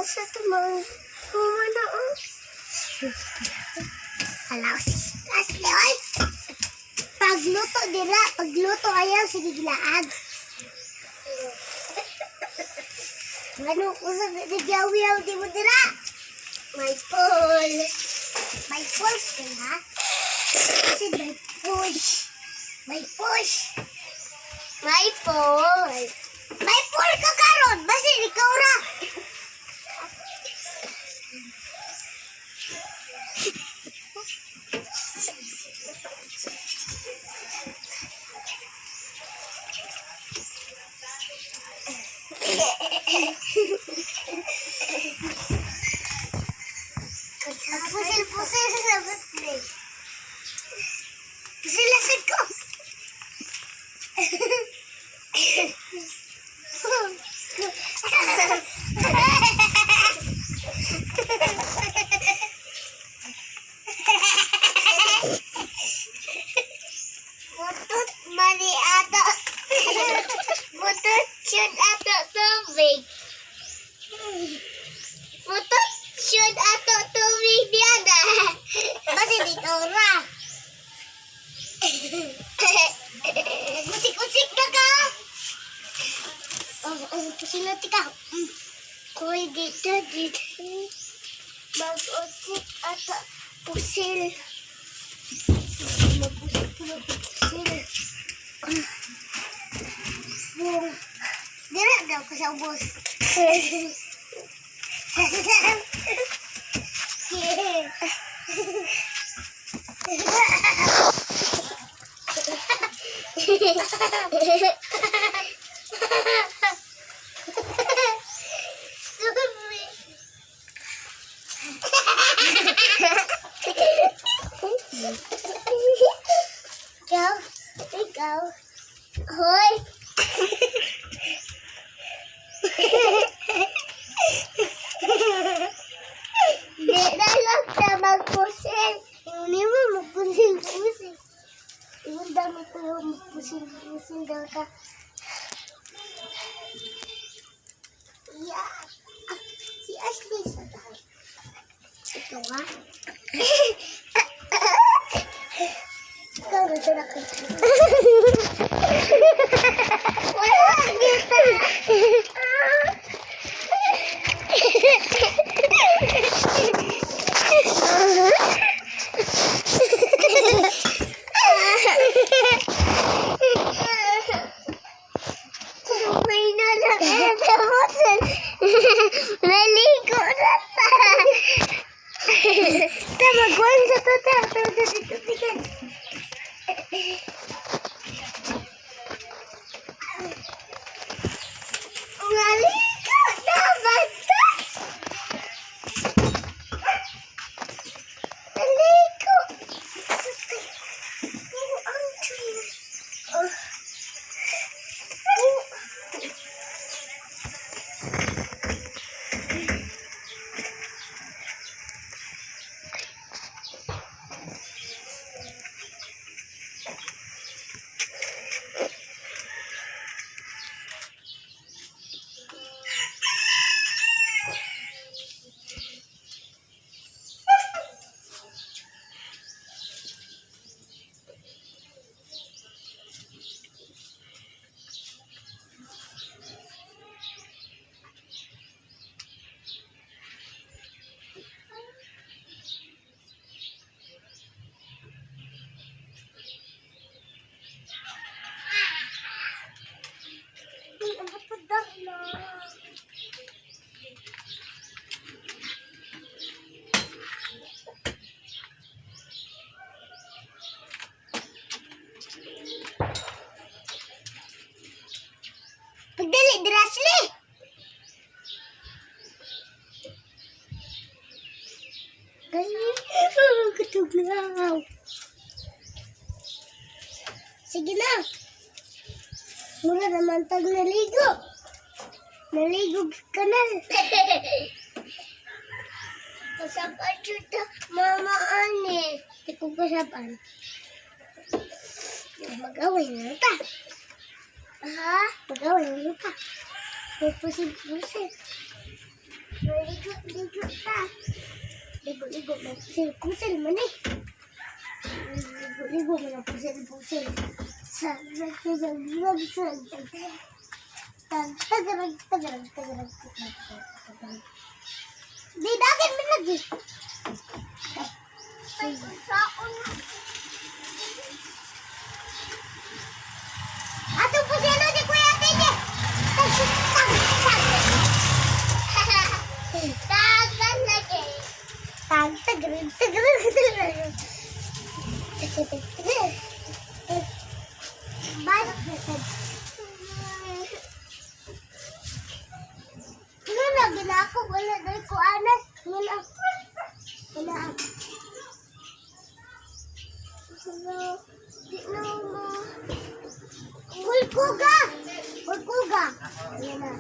sa tumang humana oh. Alaw si Asli oy. Pagluto ayaw sige gilaag. Ano ko sa nagyaw-yaw di mo dira? May pull sila. Kasi may push. May pull ka karon. Basta ikaw ra. Pusil sa birthday. Pusil lasag ko. Butut mali ato. Butut shoot ato tubig. Butut shoot ato tubig diada. Basi di ka ra. Kusik-kusik na ka. Pusilati ka. Kuy dito. Mag-usik ato pusil. Mag-pusil. Dira daw ko sa ubos. Ikaw. Hoy. Di na lang na magpusil. Hindi mo magpusil-pusil. Yung dami ko yung magpusil-pusil daw ka. Yeah. Si Ashley sa dahil. Ito nga. Ikaw na siya nakita. Wala dito. May nalang edamosan. Naligo na ta. Tamagwan sa tata. Tututututukan. Naligo na bata. Naligo. Ang tree. Pagdali, Drasli! Katuglaw. Sige na. Mula naman tag naligo. Naligo ka na. Kasapan siya mama ani. Ikaw kasapan. Mag-away na ta. Ha? Mag-away na ta. Pupusin-pusin. Ligo ka. Ligo. May pusil mo na eh. Ligo mo na pusil. Tagarag. Di dagin mo lagi. Ato pusil mo si Kuya Tine. Tagan lagi. Tagarag. Bakit? Lagi na ako. Wala na ko anak. Wala. Di na mo. Hulkuga. Yan na.